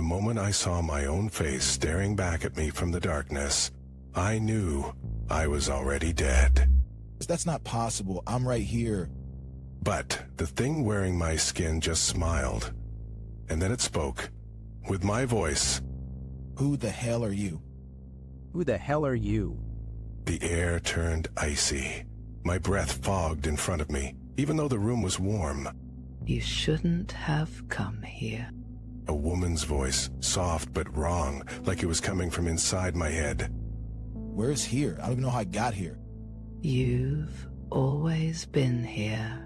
moment I saw my own face staring back at me from the darkness, I knew I was already dead. That's not possible. I'm right here. But the thing wearing my skin just smiled, and then it spoke, with my voice. Who the hell are you? Who the hell are you? The air turned icy. My breath fogged in front of me, even though the room was warm. You shouldn't have come here. A woman's voice, soft but wrong, like it was coming from inside my head. Where's here? I don't even know how I got here. You've always been here.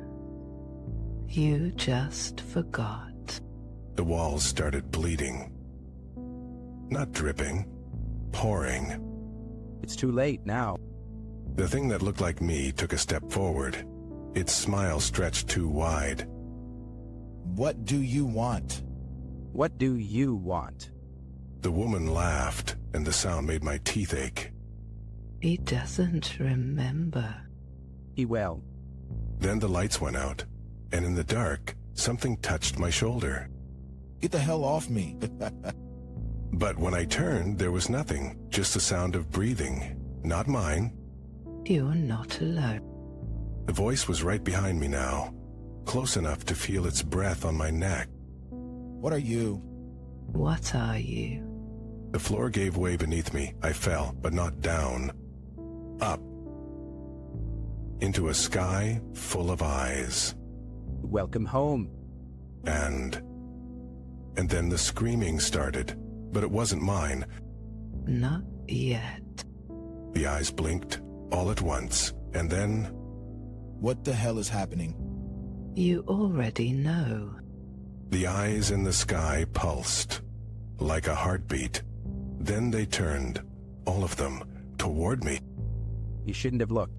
You just forgot. The walls started bleeding. Not dripping, pouring. It's too late now. The thing that looked like me took a step forward. Its smile stretched too wide. What do you want? What do you want? The woman laughed, and the sound made my teeth ache. He doesn't remember. He will. Then the lights went out, and in the dark, something touched my shoulder. Get the hell off me. But when I turned, there was nothing, just the sound of breathing. Not mine. You're not alone. The voice was right behind me now, close enough to feel its breath on my neck. What are you? What are you? The floor gave way beneath me. I fell, but not down. Up. Into a sky full of eyes. Welcome home. And then the screaming started, but it wasn't mine. Not yet. The eyes blinked all at once, and then... What the hell is happening? You already know. The eyes in the sky pulsed, like a heartbeat. Then they turned, all of them, toward me. You shouldn't have looked.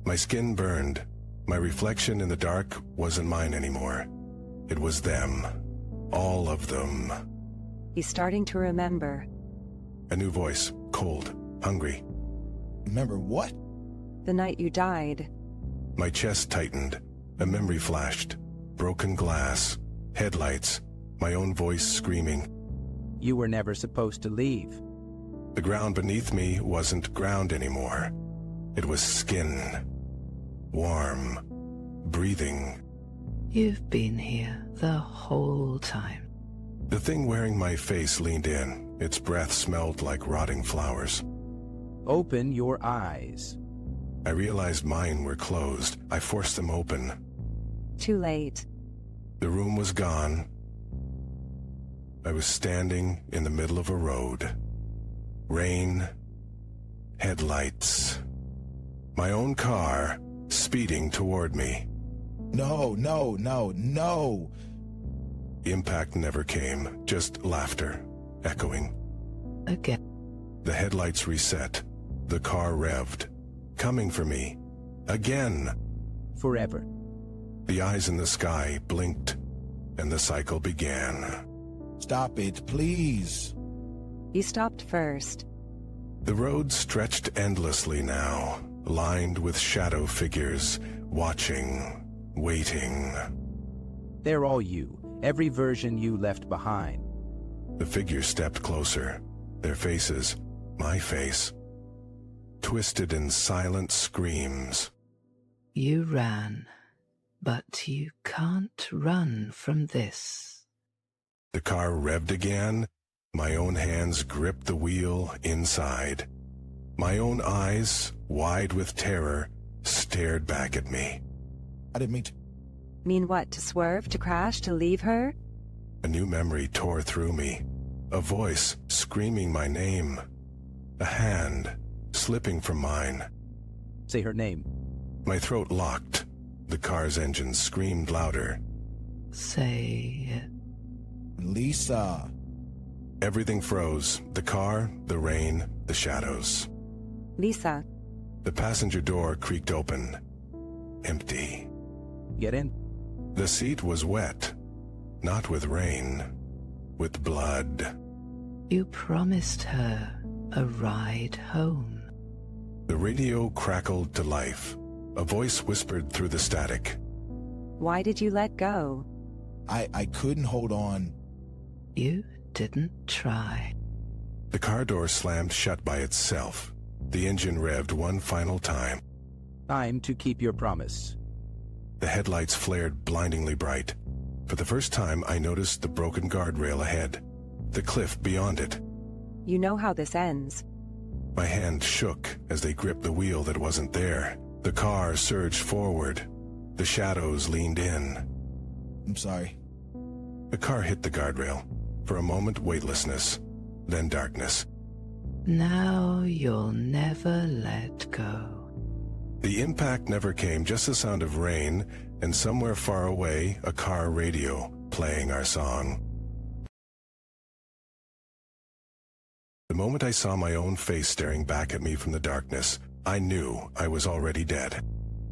My skin burned. My reflection in the dark wasn't mine anymore. It was them. All of them. He's starting to remember. A new voice, cold, hungry. Remember what? The night you died. My chest tightened. A memory flashed. Broken glass. Headlights. My own voice screaming. You were never supposed to leave. The ground beneath me wasn't ground anymore. It was skin. Warm. Breathing. You've been here the whole time. The thing wearing my face leaned in. Its breath smelled like rotting flowers. Open your eyes. I realized mine were closed. I forced them open. Too late. The room was gone. I was standing in the middle of a road. Rain. Headlights. My own car speeding toward me. No, no, no, no. Impact never came, just laughter, echoing. Again. The headlights reset. The car revved, coming for me. Again. Forever. The eyes in the sky blinked, and the cycle began. Stop it, please. You stopped first. The road stretched endlessly now, lined with shadow figures, watching, waiting. They're all you, every version you left behind. The figures stepped closer, their faces, my face, twisted in silent screams. You ran, but you can't run from this. The car revved again. My own hands gripped the wheel inside. My own eyes, wide with terror, stared back at me. I didn't mean to. Mean what? To swerve? To crash? To leave her? A new memory tore through me. A voice screaming my name. A hand slipping from mine. Say her name. My throat locked. The car's engine screamed louder. Say it. Lisa. Everything froze. The car, the rain, the shadows. Lisa. The passenger door creaked open. Empty. Get in. The seat was wet. Not with rain. With blood. You promised her a ride home. The radio crackled to life. A voice whispered through the static. Why did you let go? I couldn't hold on. You didn't try. The car door slammed shut by itself. The engine revved one final time. Time to keep your promise. The headlights flared blindingly bright. For the first time, I noticed the broken guardrail ahead, the cliff beyond it. You know how this ends. My hand shook as they gripped the wheel that wasn't there. The car surged forward. The shadows leaned in. I'm sorry. The car hit the guardrail. For a moment, weightlessness, then darkness. Now you'll never let go. The impact never came, just the sound of rain, and somewhere far away, a car radio playing our song. The moment I saw my own face staring back at me from the darkness, I knew I was already dead.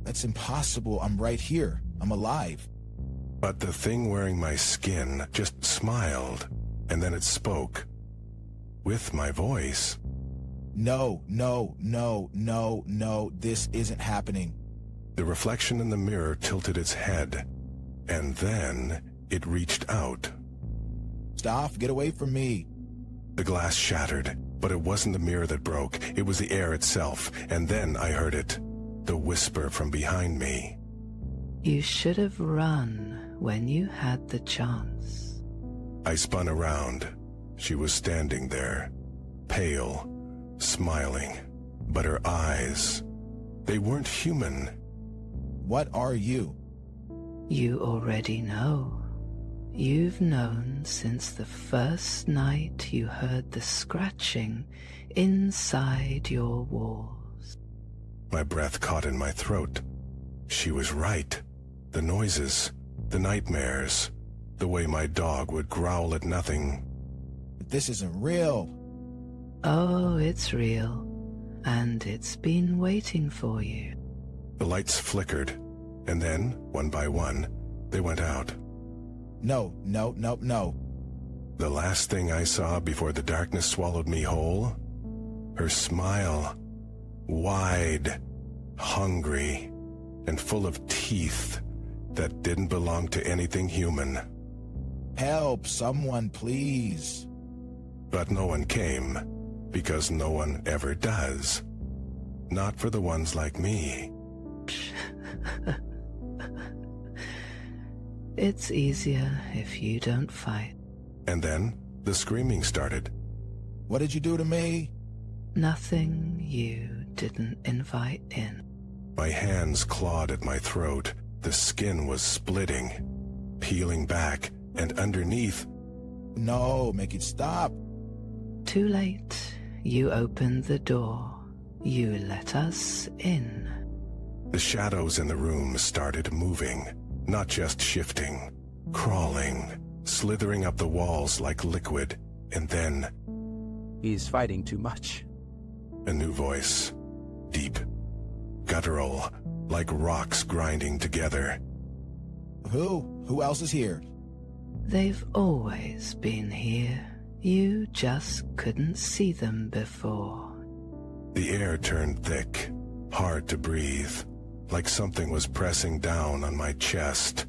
That's impossible. I'm right here. I'm alive. But the thing wearing my skin just smiled, and then it spoke. With my voice. No, no, no, no, no. This isn't happening. The reflection in the mirror tilted its head, and then it reached out. Stop. Get away from me. The glass shattered, but it wasn't the mirror that broke. It was the air itself, and then I heard it. The whisper from behind me. You should have run when you had the chance. I spun around. She was standing there, pale, smiling, but her eyes, they weren't human. What are you? You already know. You've known since the first night you heard the scratching inside your walls. My breath caught in my throat. She was right. The noises, the nightmares, the way my dog would growl at nothing. This isn't real. Oh, it's real. And it's been waiting for you. The lights flickered, and then, one by one, they went out. No, no, no, no. The last thing I saw before the darkness swallowed me whole, her smile, wide, hungry, and full of teeth that didn't belong to anything human. Help, someone, please. But no one came, because no one ever does. Not for the ones like me. It's easier if you don't fight. And then the screaming started. What did you do to me? Nothing you didn't invite in. My hands clawed at my throat. The skin was splitting, peeling back, and underneath. No, make it stop. Too late. You opened the door. You let us in. The shadows in the room started moving, not just shifting, crawling, slithering up the walls like liquid, and then He's fighting too much. a new voice, deep, guttural, like rocks grinding together. Who else is here? They've always been here. You just couldn't see them before. The air turned thick, hard to breathe, like something was pressing down on my chest.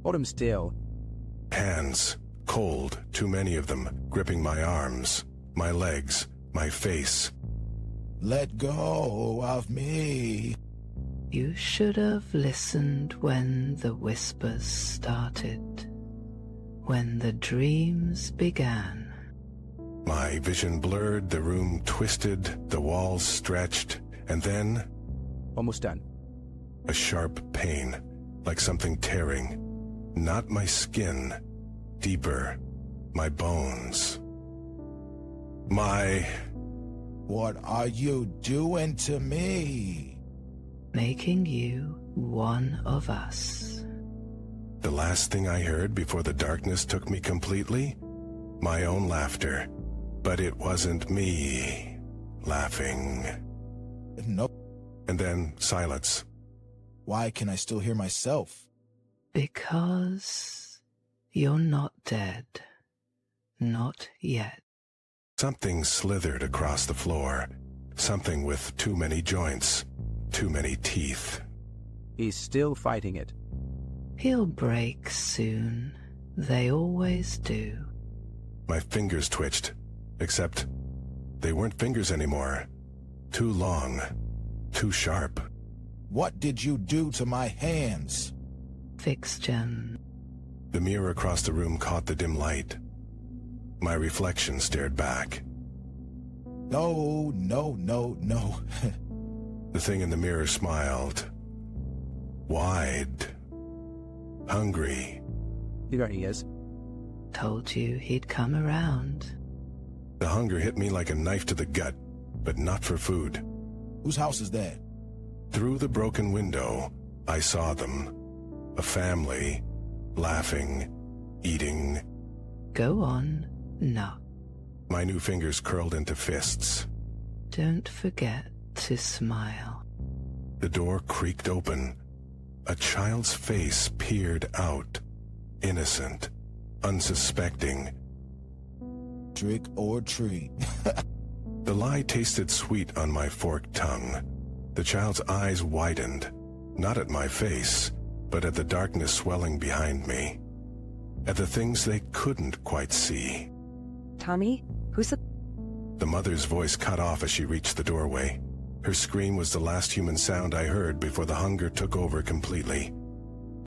Hold him still. Hands, cold, too many of them, gripping my arms, my legs, my face. Let go of me. You should have listened when the whispers started, when the dreams began. My vision blurred, the room twisted, the walls stretched, and then Almost done. a sharp pain, like something tearing. Not my skin, deeper, my bones. What are you doing to me? Making you one of us. The last thing I heard before the darkness took me completely? My own laughter. But it wasn't me laughing. No. And then silence. Why can I still hear myself? Because you're not dead. Not yet. Something slithered across the floor. Something with too many joints, too many teeth. He's still fighting it. He'll break soon. They always do. My fingers twitched, except they weren't fingers anymore. Too long, too sharp. What did you do to my hands? Fixgen. The mirror across the room caught the dim light. My reflection stared back. No, no, no, no. The thing in the mirror smiled. Wide. Hungry. Here he is. Told you he'd come around. The hunger hit me like a knife to the gut, but not for food. Whose house is that? Through the broken window, I saw them. A family, laughing, eating. Go on, knock. My new fingers curled into fists. Don't forget to smile. The door creaked open. A child's face peered out. Innocent, unsuspecting. Trick or treat. The lie tasted sweet on my forked tongue. The child's eyes widened, not at my face, but at the darkness swelling behind me. At the things they couldn't quite see. Tommy, who's the... The mother's voice cut off as she reached the doorway. Her scream was the last human sound I heard before the hunger took over completely.